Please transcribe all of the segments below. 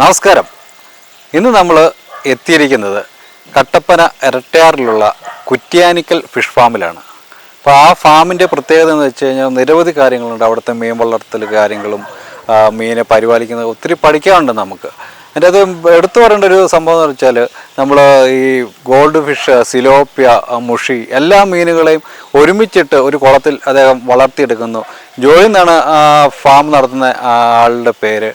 നമസ്കാരം. ഇന്ന് നമ്മൾ എത്തിയിരിക്കുന്നത് കട്ടപ്പന ഇരട്ടയാറിലുള്ള കുറ്റ്യാനിക്കൽ ഫിഷ് ഫാമിലാണ്. അപ്പോൾ ആ ഫാമിൻ്റെ പ്രത്യേകത എന്ന് വെച്ച് കഴിഞ്ഞാൽ നിരവധി കാര്യങ്ങളുണ്ട്. അവിടുത്തെ മീൻ വളർത്തൽ കാര്യങ്ങളും മീനെ പരിപാലിക്കുന്നത് ഒത്തിരി പഠിക്കാനുണ്ട് നമുക്ക്. അതിൻ്റെ അത് എടുത്തു പറയേണ്ട ഒരു സംഭവം എന്ന് വെച്ചാൽ നമ്മൾ ഈ ഗോൾഡ് ഫിഷ്, സിലോപ്യ, മുഷി എല്ലാ മീനുകളെയും ഒരുമിച്ചിട്ട് ഒരു കുളത്തിൽ അദ്ദേഹം വളർത്തിയെടുക്കുന്നു. ജോയി എന്നാണ് ഫാം നടത്തുന്ന ആളുടെ പേര്.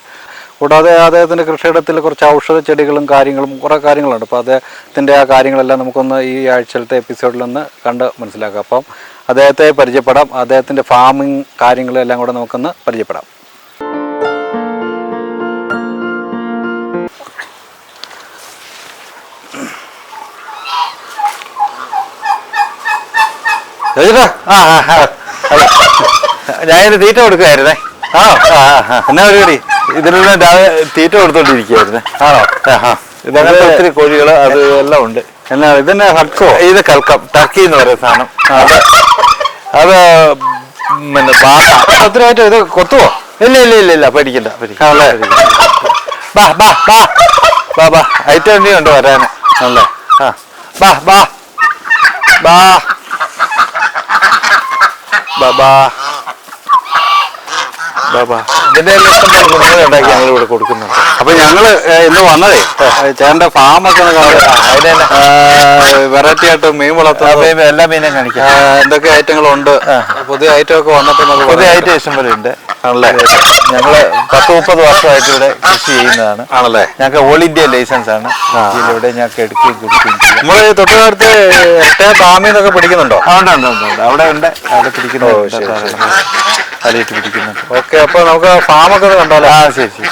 കൂടാതെ അദ്ദേഹത്തിൻ്റെ കൃഷിയിടത്തിൽ കുറച്ച് ഔഷധ ചെടികളും കാര്യങ്ങളും കുറേ കാര്യങ്ങളുണ്ട്. അപ്പോൾ അദ്ദേഹത്തിൻ്റെ ആ കാര്യങ്ങളെല്ലാം നമുക്കൊന്ന് ഈ ആഴ്ചയിലത്തെ എപ്പിസോഡിലൊന്ന് കണ്ട് മനസ്സിലാക്കാം. അപ്പം അദ്ദേഹത്തെ പരിചയപ്പെടാം. അദ്ദേഹത്തിൻ്റെ ഫാമിങ് കാര്യങ്ങളെല്ലാം കൂടെ നമുക്കൊന്ന് പരിചയപ്പെടാം. ഞാനിത് തീറ്റ കൊടുക്കുമായിരുന്നേ. എന്നാ പരിപാടി? ഇതിനുള്ള തീറ്റ കൊടുത്തോണ്ടിരിക്കുകയായിരുന്നേ. ആണോ? ഇതങ്ങനെ ഒത്തിരി കോഴികൾ അത് എല്ലാം ഉണ്ട്. എന്നാ ഇതന്നെ ഹക്കോ? ഇത് കൽക്കം, ടർക്കി എന്ന് പറയുന്ന സാധനം. അത് പിന്നെ ബാസ. ഒത്തിരിയായിട്ട് ഇത് കൊത്തുവോ? ഇല്ല പേടിക്കണ്ട. ബാ ഐറ്റം ഉണ്ട് വരാന്. അല്ലേ? ബാ ബാ ബാ ബാബാ ബാബാ ഇതിന്റെ ഉണ്ടാക്കി ഞങ്ങൾ ഇവിടെ കൊടുക്കുന്നുണ്ട്. അപ്പൊ ഞങ്ങള് ഇന്ന് വന്നതേ ചേട്ടന്റെ ഫാമൊക്കെ വെറൈറ്റി ആയിട്ട് മീൻ വളർത്തുന്ന എല്ലാ മീനും കാണിക്കാം. എന്തൊക്കെ ഐറ്റങ്ങളുണ്ട്, പുതിയ ഐറ്റം ഒക്കെ വന്നിട്ട് പുതിയ ഐറ്റം ഇഷ്ടം പോലെ ഉണ്ട്. ആണല്ലേ? ഞങ്ങള് 10-30 വർഷമായിട്ട് ഇവിടെ കൃഷി ചെയ്യുന്നതാണ്. ആണല്ലേ? ഞങ്ങൾക്ക് ഓൾ ഇന്ത്യ ലൈസൻസ് ആണ്. ഇവിടെ ഞങ്ങൾക്ക് എടുക്കുകയും കൊടുക്കുകയും ചെയ്യാം. നമ്മള് തൊട്ടുകാലത്ത് ഡാമിൽ നിന്നൊക്കെ പിടിക്കുന്നുണ്ടോ? ഉണ്ട്. അവിടെ ഉണ്ട്. അവിടെ പിടിക്കുന്നുണ്ട്. തലയിട്ട് പിടിക്കുന്നുണ്ട്. ഓക്കെ, അപ്പൊ നമുക്ക് ഫാമൊക്കെ കണ്ടാലോ? ശരി.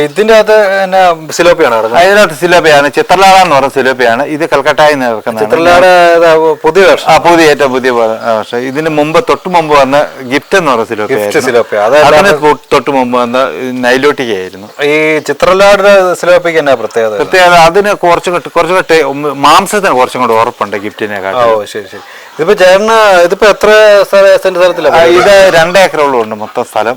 ഇതിന്റെ അകത്ത് സിലോപ്പിയാണ് കിടക്കുന്നത്. അതിനകത്ത് സിലോപ്പിയാണ്, ചിത്രലാട എന്ന് പറഞ്ഞ സിലോപ്പിയാണ്. ഇത് കൽക്കട്ടയിൽ നിന്ന് ഇറക്കുന്നത്. ചിത്രലാട പുതിയ വർഷം, ഏറ്റവും പുതിയ വർഷം. ഇതിന് മുമ്പ് തൊട്ട് മുമ്പ് വന്ന ഗിഫ്റ്റ് എന്ന് പറഞ്ഞ സിലോപ്പിയ. അതിന് തൊട്ട് മുമ്പ് വന്ന നൈലോട്ടിക്കായിരുന്നു. ഈ ചിത്രലാടുടെ സിലോപ്പിക്ക് എന്നാ പ്രത്യേകത? അതിന് കുറച്ചുകൂടെ മാംസത്തിന് കുറച്ചും കൂടെ ഉറപ്പുണ്ട് ഗിഫ്റ്റിനെ കാട്ടി. ശരി. ഇതിപ്പോ ചേട്ടന് ഇതിപ്പോ എത്ര സെന്റ് സ്ഥലത്തിലാണ്? ഇത് 2 ഏക്കറോളം ഉണ്ട് മൊത്തം സ്ഥലം.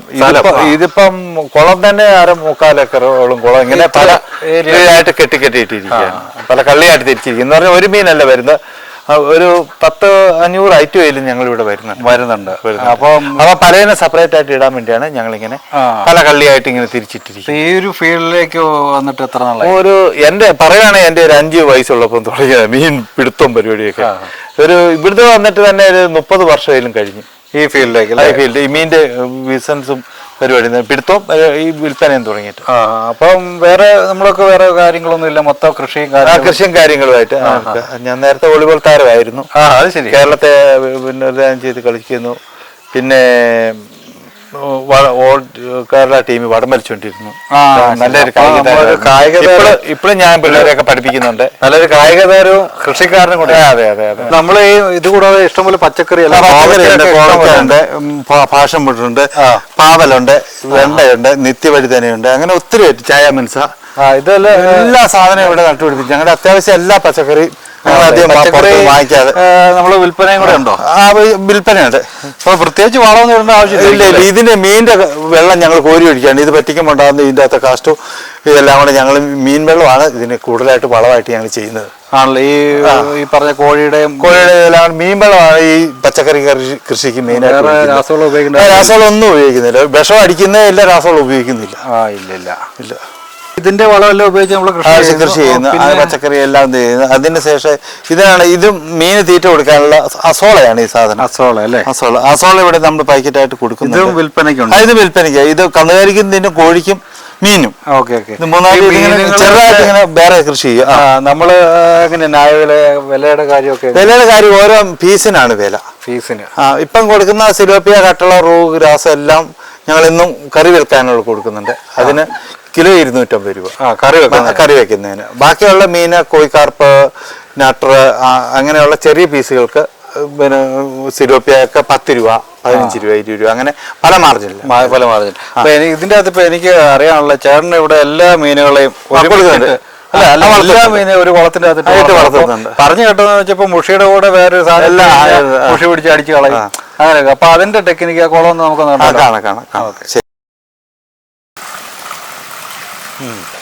ഇതിപ്പം കുളം തന്നെ 3/4 ഏക്കറോളം കുളം ഇങ്ങനെ പല ഏരിയയായിട്ട് കെട്ടിയിട്ടിരിക്കുകയാണ്. പല കള്ളിയായിട്ട് തിരിച്ചിരിക്കും എന്ന് പറഞ്ഞാൽ ഒരു മീനല്ല വരുന്നത്. ഒരു 10-500 ഐറ്റം ഞങ്ങൾ ഇവിടെ വരുന്നുണ്ട്. അപ്പൊ പലതിനെ സെപ്പറേറ്റ് ആയിട്ട് ഇടാൻ വേണ്ടിയാണ് ഞങ്ങളിങ്ങനെ പല കള്ളിയായിട്ട് ഇങ്ങനെ തിരിച്ചിട്ടിരിക്കുന്നത്. ഈ ഒരു ഫീൽഡിലേക്ക് വന്നിട്ട് എത്ര നാളായി? പറയുകയാണെങ്കിൽ എന്റെ ഒരു 5 വയസ്സുള്ളപ്പം തുടങ്ങിയ മീൻ പിടുത്തം പരിപാടിയൊക്കെ. ഇവിടുത്തെ വന്നിട്ട് തന്നെ ഒരു 30 വർഷമായാലും കഴിഞ്ഞു ഈ ഫീൽഡിലേക്ക്. ഈ മീനിന്റെ ബിസിനസ്സും പരിപാടി പിടുത്തവും ഈ വിൽപ്പനയും തുടങ്ങിയിട്ട്. അപ്പം നമ്മളൊക്കെ വേറെ കാര്യങ്ങളൊന്നും ഇല്ല, മൊത്തം കൃഷിയും കാര്യങ്ങളുമായിട്ട്. ഞാൻ നേരത്തെ വോളിബോൾ താരമായിരുന്നു. അത് ശരി. കേരളത്തെ പിന്നെ ചെയ്ത് കളിക്കുന്നു. പിന്നെ കേരള ടീം വടം വലിച്ചുകൊണ്ടിരുന്നു. നല്ലൊരു ഇപ്പോഴും ഞാൻ പിള്ളേരെയൊക്കെ പഠിപ്പിക്കുന്നുണ്ട്. നല്ലൊരു കായിക താരവും കൃഷിക്കാരനും കൂടെ. അതെ. നമ്മൾ ഇത് കൂടാതെ ഇഷ്ടംപോലെ പച്ചക്കറി ഉണ്ട്, പാഷൻ ഫ്രൂട്ടുണ്ട്, പാവലുണ്ട്, വെണ്ടയുണ്ട്, നിത്യവഴുതനയുണ്ട്, അങ്ങനെ ഒത്തിരി ചായ മനസ്സ ഇതെല്ലാം എല്ലാ സാധനവും ഇവിടെ നട്ടുപിടിപ്പിച്ചു. ഞങ്ങളുടെ അത്യാവശ്യം എല്ലാ പച്ചക്കറി വാങ്ങിക്കാതെ നമ്മള് വിൽപ്പനയും കൂടെ ഉണ്ടോ? വിൽപ്പനയുണ്ട്. അപ്പൊ പ്രത്യേകിച്ച് വളമൊന്നും ഇടേണ്ട ആവശ്യമില്ല. ഇതിന്റെ മീനിന്റെ വെള്ളം ഞങ്ങൾ കോരി ഒഴിക്കാണ്. ഇത് പറ്റിക്കുമ്പോണ്ടാകുന്ന ഇതിന്റെ അകത്തെ കാസ്റ്റും ഇതെല്ലാം കൂടെ ഞങ്ങൾ മീൻ വെള്ളമാണ് ഇതിന് കൂടുതലായിട്ട് വളമായിട്ട് ഞങ്ങൾ ചെയ്യുന്നത്. ആണല്ലോ? ഈ പറഞ്ഞ കോഴിയുടെയും എല്ലാം മീൻ വെള്ളമാണ് ഈ പച്ചക്കറി കൃഷിക്ക് മെയിനായിട്ട്. രാസവളമൊന്നും ഉപയോഗിക്കുന്നില്ല. വിഷം അടിക്കുന്നതില്ല, രാസവളം ഉപയോഗിക്കുന്നില്ല. ഇല്ല. ഇതിന്റെ വളമെല്ലാം ഉപയോഗിച്ച് നമ്മൾ കൃഷി ചെയ്യുന്നു. പച്ചക്കറി എല്ലാം ചെയ്യുന്നു. അതിന് ശേഷം ഇതും മീന് തീറ്റ കൊടുക്കാനുള്ള അസോളയാണ് ഈ സാധനം. അസോള ഇവിടെ നമ്മൾ പാക്കറ്റായിട്ട് കൊടുക്കുന്നു. ഇത് വിൽപ്പനയ്ക്കുണ്ട്. ഇത് വിൽപ്പനയ്ക്ക്. ഇത് കന്നുകാലിക്കും കോഴിക്കും മീനും. ചെറുതായിട്ട് ഇങ്ങനെ വേറെ കൃഷി ചെയ്യും. നമ്മള് എങ്ങനെ വിലയുടെ കാര്യം ഓരോ പീസിനാണ് വില. ഇപ്പം കൊടുക്കുന്ന സിലോപ്പിയ, കട്ടള, റൂഗ്, ഗ്രാസ് എല്ലാം ഞങ്ങൾ ഇന്നും കറി വെക്കാനുള്ള കൊടുക്കുന്നുണ്ട്. അതിന് കിലോ 250 രൂപ കറി വെക്കുന്നതിന്. ബാക്കിയുള്ള മീന്, കോഴിക്കാർപ്പ്, നട്ടർ, അങ്ങനെയുള്ള ചെറിയ പീസുകൾക്ക് പിന്നെ സിലോപ്പിയൊക്കെ 10 രൂപ 15 രൂപ 20 രൂപ അങ്ങനെ പല മാർജിനില്ല. പല മാർജിൻ. അപ്പൊ ഇതിന്റെ അകത്ത് ഇപ്പൊ എനിക്ക് അറിയാനുള്ള ചേട്ടന് ഇവിടെ എല്ലാ മീനുകളെയും എല്ലാ മീനും ഒരു കുളത്തിന്റെ അകത്ത് വളർത്തുന്നുണ്ട്. പറഞ്ഞു കേട്ടതെന്ന് വെച്ചപ്പോ മുഷിയുടെ കൂടെ വേറൊരു സാധനം മുഷി പിടിച്ച് അടിച്ചു കളയും അങ്ങനെയൊക്കെ. അപ്പൊ അതിന്റെ ടെക്നിക്ക് ആ കുളം നമുക്ക്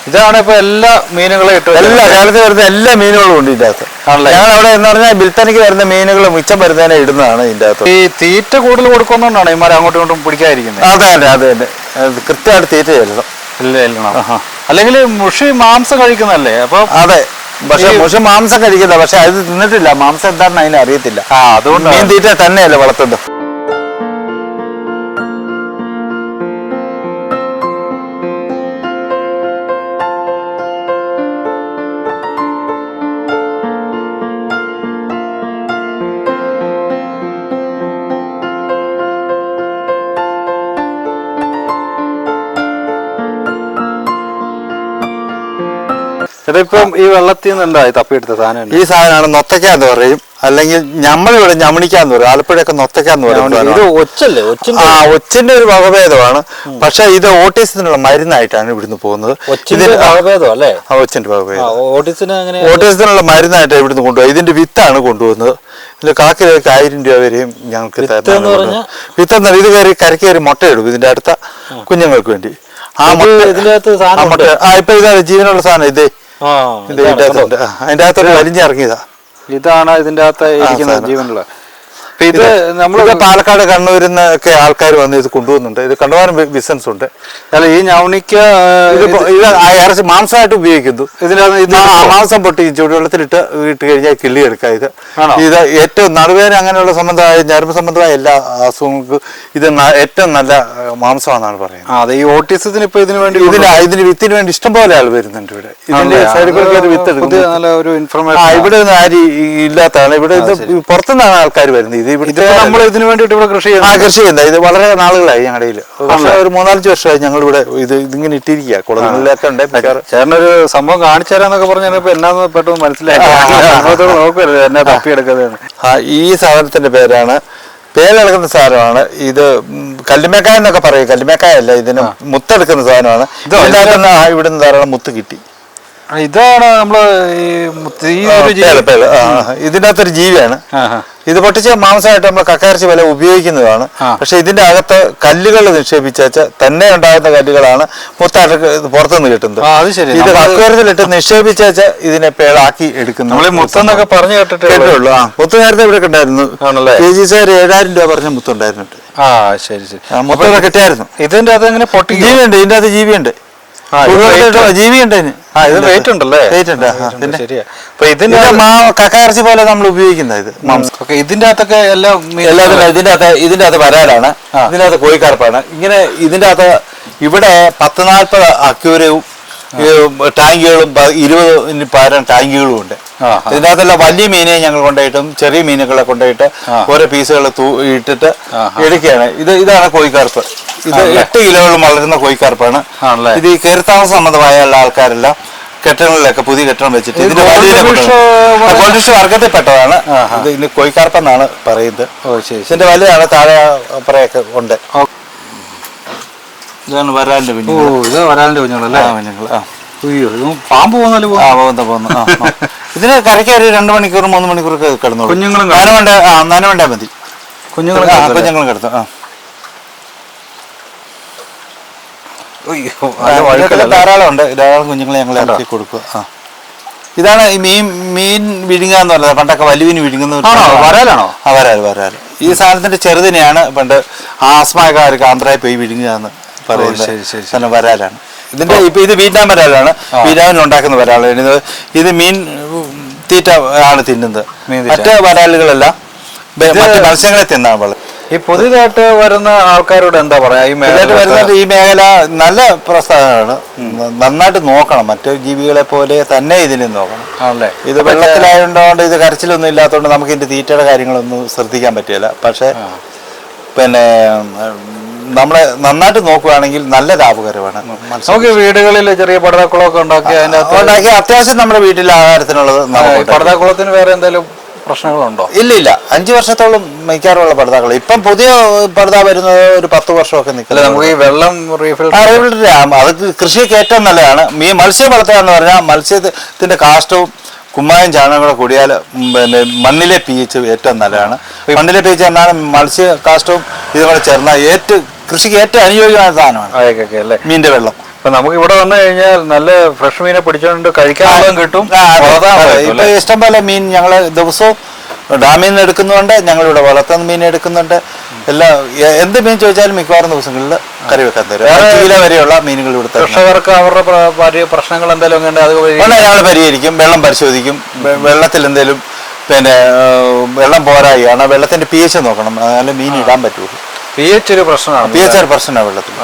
ഇതാണ് ഇപ്പൊ എല്ലാ മീനുകളും എല്ലാ കാലത്ത് വരുന്ന എല്ലാ മീനുകളും ഉണ്ട് ഇതിന്റെ അകത്ത്. ഞങ്ങൾ അവിടെ എന്ന് പറഞ്ഞാൽ ബിൽത്തനിക്ക് വരുന്ന മീനുകൾ മിച്ചം വരുന്നതിനെ ഇടുന്നതാണ് ഇതിന്റെ അകത്ത്. ഈ തീറ്റ കൂടുതൽ കൊടുക്കുന്നതുകൊണ്ടാണ് ഇമാരെ അങ്ങോട്ടും ഇങ്ങോട്ടും പിടിക്കാതിരിക്കുന്നത്. അതെ തന്നെ അതെ തന്നെ കൃത്യമായിട്ട് തീറ്റ ചെല്ലണം. അല്ലെങ്കിൽ മുഷി മാംസം കഴിക്കുന്നല്ലേ? അപ്പൊ അതെ, പക്ഷെ മുഷി മാംസം കഴിക്കുന്ന, പക്ഷെ അത് തിന്നിട്ടില്ല. മാംസം എന്താണെന്ന് അതിനെ അറിയത്തില്ല. അതുകൊണ്ട് മീൻ തീറ്റ തന്നെയല്ലേ വളർത്തുന്നത്. ഇപ്പം ഈ വെള്ളത്തിൽ നിന്ന് എന്താ തപ്പിയെടുത്ത സാധനം? ഈ സാധനമാണ് നൊത്തക്ക എന്ന് പറയും, അല്ലെങ്കിൽ നമ്മളിവിടെ ഞമണിക്കാന്ന് പറയും. ആലപ്പുഴയൊക്കെ നൊത്തക്ക എന്ന് പറയും. ഇത് ഒച്ചല്ലേ? ഒച്ചിന്റെ ഒരു വകഭേദമാണ്. പക്ഷെ ഇത് ഓട്ടിസത്തിനുള്ള മരുന്നായിട്ടാണ് ഇവിടുന്ന് പോകുന്നത്. ഒച്ചിന്റെ വകഭേദം അല്ലേ? ഒച്ചിന്റെ വകഭേദം. ഓട്ടിസത്തിനുള്ള മരുന്നായിട്ട് ഇവിടുന്ന് കൊണ്ടുപോകും. ഇതിന്റെ വിത്താണ് കൊണ്ടുപോകുന്നത്. ഇതിൽ കാക്കിലേക്ക് 1000 രൂപ വരെയും ഞങ്ങൾക്ക് വിത്ത് എന്നാൽ ഇത് കയറി കരക്കേറി മുട്ടയിടും ഇതിന്റെ അടുത്ത കുഞ്ഞുങ്ങൾക്ക് വേണ്ടി. ആ മുട്ട ഇപ്പൊ ഇതാ ജീവനുള്ള സാധനം. അതിന്റെ അകത്തൊരു വലിഞ്ഞിറങ്ങിയതാ. ഇതാണ് ഇതിന്റെ അകത്ത് ഇരിക്കുന്ന ജീവനുള്ള. ഇത് നമ്മൾ പാലക്കാട് കണ്ണൂരിൽ നിന്നൊക്കെ ആൾക്കാർ വന്ന് ഇത് കൊണ്ടുപോകുന്നുണ്ട്. ഇത് കണ്ടുപോകാനും ബിസിനസ് ഉണ്ട്. അല്ല, ഈ ഞവണിക്ക ഇറച്ചി മാംസമായിട്ട് ഉപയോഗിക്കുന്നു. ഇതിനകത്ത് മാംസം പൊട്ടി ചൂടുവെള്ളത്തിലിട്ട് ഇട്ട് കഴിഞ്ഞാൽ കിള്ളി എടുക്കാം. ഇത് ഏറ്റവും നടുവേദന അങ്ങനെയുള്ള സംബന്ധമായ ഞരമ്പ് സംബന്ധമായ എല്ലാ അസുഖങ്ങൾക്കും ഇത് ഏറ്റവും നല്ല മാംസമാണെന്നാണ് പറയുന്നത്. അതെ, ഈ ഓട്ടിസത്തിന് ഇപ്പൊ ഇതിനു വേണ്ടി ഇതിന് വിത്തിന് വേണ്ടി ഇഷ്ടംപോലെ ആൾ വരുന്നുണ്ട് ഇവിടെ. ഇതിന്റെ സൈഡിൽ വിത്ത് എടുക്കും. ഇവിടെ ഒന്നും ആര് ഇല്ലാത്തതാണ്. ഇവിടെ ഇത് പുറത്തുനിന്നാണ് ആൾക്കാർ വരുന്നത്. നമ്മൾ ഇതിനു വേണ്ടിട്ട് ഇവിടെ കൃഷി ചെയ്യുന്നത്. ഇത് വളരെ നാളുകളായി ഞങ്ങളുടെ കയ്യിൽ. പക്ഷെ ഒരു 3-4 വർഷമായി ഞങ്ങൾ ഇവിടെ ഇതിങ്ങനെ ഇട്ടിരിക്കുക. കുളങ്ങളിലൊക്കെ ഉണ്ട്. ചേട്ടനൊരു സംഭവം കാണിച്ചു തരാന്നൊക്കെ പറഞ്ഞപ്പോ എന്നാന്ന് പെട്ടെന്ന് മനസ്സിലായി. നോക്കരുത് എന്നെ തപ്പിയെടുക്കുന്നത്. ഈ സാധനത്തിന്റെ പേരാണ് പേരിളക്കുന്ന സാധനമാണ് ഇത്. കല്ലുമേക്കായ എന്നൊക്കെ പറയും. കല്ലുമേക്കായ അല്ല, ഇതിന് മുത്തെടുക്കുന്ന സാധനമാണ്. ഇവിടുന്ന് ധാരാളം മുത്ത് കിട്ടി. ഇതാണ് നമ്മള് ഇതിന്റെ അകത്തൊരു ജീവിയാണ്. ഇത് പൊട്ടിച്ച മാംസമായിട്ട് നമ്മൾ കക്കയിറച്ചി പോലെ ഉപയോഗിക്കുന്നതാണ്. പക്ഷെ ഇതിന്റെ അകത്ത് കല്ലുകൾ നിക്ഷേപിച്ച തന്നെ ഉണ്ടാകുന്ന കല്ലുകളാണ് മുത്തായിട്ട് പുറത്തുനിന്ന് കിട്ടുന്നത്. ഇത് കക്കയിറച്ചിലിട്ട് നിക്ഷേപിച്ച ഇതിനെ പേളാക്കി എടുക്കുന്നു. മുത്തെന്നൊക്കെ പറഞ്ഞു കേട്ടിട്ടുള്ളൂ. മുത്ത് നേരത്തെ ഇവിടെ ഉണ്ടായിരുന്നു. KG സാർ 7000 രൂപ പറഞ്ഞ മുത്തുണ്ടായിരുന്നു. മുത്തൊക്കെ കിട്ടിയായിരുന്നു. ഇതിന്റെ അത് എങ്ങനെ പൊട്ടി? ജീവിയുണ്ട് ഇതിന്റെ അകത്ത് ജീവിയുണ്ട്. ജീവിയുണ്ട്. വെയിറ്റ് ഉണ്ടല്ലേ? വെയിറ്റ് ഉണ്ട്. ഇതിന്റെ കക്കയിറച്ചി പോലെ നമ്മൾ ഉപയോഗിക്കുന്ന ഇത് മാംസം. ഇതിന്റെ അകത്തൊക്കെ ഇതിന്റെ അകത്ത് വരാലാണ്. ഇതിന്റെ അകത്ത് കോഴിക്കാർപ്പാണ്. ഇങ്ങനെ ഇതിന്റെ അകത്ത് ഇവിടെ 10-40 അക്യൂരവും ടാങ്കുകളും 20 പാരം ടാങ്കുകളും ഉണ്ട്. ഇതിനകത്തെല്ലാം വലിയ മീനെ ഞങ്ങൾ കൊണ്ടുപോയിട്ടും ചെറിയ മീനുകളെ കൊണ്ടുപോയിട്ട് ഓരോ പീസുകൾ ഇട്ടിട്ട് എടുക്കുകയാണ്. ഇതാണ് കോഴിക്കാർപ്പ്. ഇത് 8 കിലോകളും വളരുന്ന കോഴിക്കാർപ്പാണ്. ഇത് ഈ കയറിത്താമസ സംബന്ധമായ ആൾക്കാരെല്ലാം കെട്ടങ്ങളിലൊക്കെ പുതിയ കെട്ടണം വെച്ചിട്ട് ഇതിന്റെ ഗോൾഡ് ഫിഷ് വർഗത്തിൽപ്പെട്ടതാണ്. ഇത് കോഴിക്കാർപ്പെന്നാണ് പറയുന്നത്. ഇതിന്റെ വലുതാണ്. താഴെ അപ്പുറയൊക്കെ ഉണ്ട്. ഇതാണ് വരാലിന്റെ കുഞ്ഞുങ്ങൾ. ഇത് വരാലിന്റെ കുഞ്ഞുങ്ങളല്ലേ? പാമ്പ് പോകുന്നു. ഇതിന് കരയ്ക്ക് ഒരു 2 മണിക്കൂർ 3 മണിക്കൂറൊക്കെ കിടന്നു. കുഞ്ഞുങ്ങളും നനവേണ്ടാ മതി. കുഞ്ഞുങ്ങളും കിടത്തും. ധാരാളം ഉണ്ട്. ധാരാളം കുഞ്ഞുങ്ങളെ ഞങ്ങൾ ഇറക്കി കൊടുക്കുക. ഇതാണ് ഈ മീൻ വിഴുങ്ങുക എന്ന് പറയുന്നത്. പണ്ടൊക്കെ വലിയ വിഴുങ്ങുന്ന വരാലാണോ? വരാല്. ഈ സാധനത്തിന്റെ ചെറുതിനെയാണ് പണ്ട് ആസ്മക്കാർക്ക് ആന്ധ്രയിൽ പോയി വിഴുങ്ങുക എന്ന് പറയുന്നത്. വരാലാണ്. ഇത് വിയറ്റ്നാം വരാലാണ്. വിയറ്റ്നാമിൽ ഉണ്ടാക്കുന്ന വരാലാണ്. ഇത് മീൻ തീറ്റ ആണ് തിന്നുന്നത്. മറ്റ് വരാലുകളെല്ലാം മറ്റ് മത്സ്യങ്ങളെ തിന്നാണ് വളരെ. ഈ പുതിയതായിട്ട് വരുന്ന ആൾക്കാരോട് എന്താ പറയാ? ഈ മേഖല നല്ല പ്രസ്ഥാനമാണ്. നന്നായിട്ട് നോക്കണം. മറ്റു ജീവികളെ പോലെ തന്നെ ഇതിനെ നോക്കണം. ആണല്ലേ? ഇത് വെള്ളത്തിലായതുകൊണ്ട് ഇത് കരച്ചിലൊന്നും ഇല്ലാത്തതുകൊണ്ട് നമുക്ക് ഇതിന്റെ തീറ്റയുടെ കാര്യങ്ങളൊന്നും ശ്രദ്ധിക്കാൻ പറ്റില്ല. പക്ഷെ പിന്നെ നമ്മളെ നന്നായിട്ട് നോക്കുകയാണെങ്കിൽ നല്ല ലാഭകരമാണ്. നമുക്ക് വീടുകളിൽ ചെറിയ പടതാക്കുളമൊക്കെ ഉണ്ടാക്കി അത്യാവശ്യം നമ്മുടെ വീട്ടിൽ ആഹാരത്തിനുള്ളത്. പടതാക്കുളത്തിന് വേറെ എന്തെങ്കിലും പ്രശ്നങ്ങളുണ്ടോ? ഇല്ല 5 വർഷത്തോളം മിക്കാറുള്ള പടുതാക്കൾ. ഇപ്പം പുതിയ പടുത വരുന്നത് ഒരു 10 വർഷമൊക്കെ അല്ല, നിൽക്കില്ല. നമുക്ക് ഈ വെള്ളം റീഫിൽ അത് കൃഷിക്ക് ഏറ്റവും നല്ലതാണ്. മത്സ്യം വളർത്തുക എന്ന് പറഞ്ഞാൽ മത്സ്യത്തിന്റെ കാഷ്ടവും കുമ്മായം ചാണകങ്ങളെ കൂടിയാൽ പിന്നെ മണ്ണിലെ pH ഏറ്റവും നല്ലതാണ്. മണ്ണിലെ pH എന്നാണ് മത്സ്യ കാഷ്ടവും ഇതുപോലെ ചേർന്നാൽ കൃഷിക്ക് ഏറ്റവും അനുയോജ്യമായ സാധനമാണ് അല്ലേ മീനിന്റെ വെള്ളം. അപ്പൊ നമുക്ക് ഇവിടെ വന്നു കഴിഞ്ഞാൽ നല്ല ഫ്രഷ് മീനെ പിടിച്ചോണ്ട് കഴിക്കാനുള്ളതും കിട്ടും. ഇപ്പൊ ഇഷ്ടംപോലെ മീൻ ഞങ്ങള് ദിവസവും ഡാമിൽ നിന്ന് എടുക്കുന്നുണ്ട്, ഞങ്ങളിവിടെ വളർത്തുന്ന മീൻ എടുക്കുന്നുണ്ട്. എല്ലാം എന്ത് മീൻ ചോദിച്ചാലും മിക്കവാറും ദിവസങ്ങളിൽ കറി വെക്കാൻ തരും. 5 കിലോ വരെയുള്ള മീനുകൾ ഇവിടുത്തെ കർഷകർക്ക് അവരുടെ പ്രശ്നങ്ങൾ എന്തെങ്കിലും ഞങ്ങൾ പരിഹരിക്കും. വെള്ളം പരിശോധിക്കും. വെള്ളത്തിൽ എന്തെങ്കിലും പിന്നെ വെള്ളം പോരായാണ്, വെള്ളത്തിന്റെ pH നോക്കണം, അതല്ല മീൻ ഇടാൻ പറ്റുള്ളൂ. pH ഒരു പ്രശ്നമാണ്. pH ഒരു പ്രശ്നമാണ് വെള്ളത്തിൽ.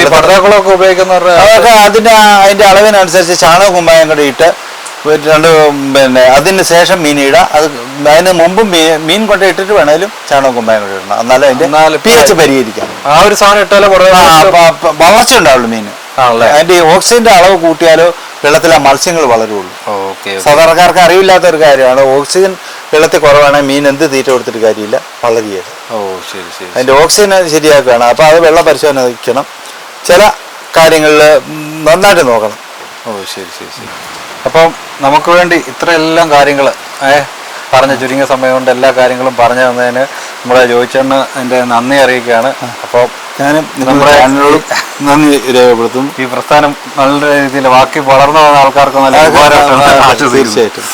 ഈ പടുതാക്കുളമൊക്കെ ഉപയോഗിക്കുന്നവരുടെ അതൊക്കെ അതിന്റെ അളവിനനുസരിച്ച് ചാണകം കുമ്മായം കൂടി ഇട്ട് പിന്നെ അതിന് ശേഷം മീൻ ഇടുക. അതിന് മുമ്പും മീൻ കൊണ്ട് ഇട്ടിട്ട് വേണേലും ചാണകം കുമ്മായം കൂടി ഇടണം. എന്നാലും അതിന്റെ pH പരിഹരിക്കാം. ആ ഒരു സാധനം ഇട്ടാലേ വളർച്ച ഉണ്ടാവുള്ളൂ മീന്. അതിന്റെ ഓക്സിജന്റെ അളവ് കൂട്ടിയാലോ വെള്ളത്തിലെ മത്സ്യങ്ങൾ വളരുള്ളൂ. സാധാരണക്കാർക്ക് അറിവില്ലാത്ത ഒരു കാര്യമാണ്. ഓക്സിജൻ വെള്ളത്തിൽ കുറവാണെങ്കിൽ മീൻ എന്ത് തീറ്റ കൊടുത്തിട്ട് കാര്യമില്ല, വളരുകയാണ്. അതിന്റെ ഓക്സിജൻ ശരിയാക്കുകയാണ്. അപ്പൊ അത് വെള്ള പരിശോധന വയ്ക്കണം. ചില കാര്യങ്ങളിൽ നന്നായിട്ട് നോക്കണം. ശരി. അപ്പം നമുക്ക് വേണ്ടി ഇത്രയെല്ലാം കാര്യങ്ങൾ പറഞ്ഞ ചുരുങ്ങിയ സമയം കൊണ്ട് എല്ലാ കാര്യങ്ങളും പറഞ്ഞു തന്നതിന് നമ്മളെ ജോയിച്ചേട്ടന് എൻ്റെ നന്ദി അറിയിക്കുകയാണ്. അപ്പോൾ ഞാനും നമ്മുടെ ചാനലിനോടും നന്ദി രേഖപ്പെടുത്തും. ഈ പ്രസ്ഥാനം നല്ല രീതിയിൽ ബാക്കി വളർന്നു വന്ന ആൾക്കാർക്ക് നല്ല ഉപകാരം. തീർച്ചയായിട്ടും.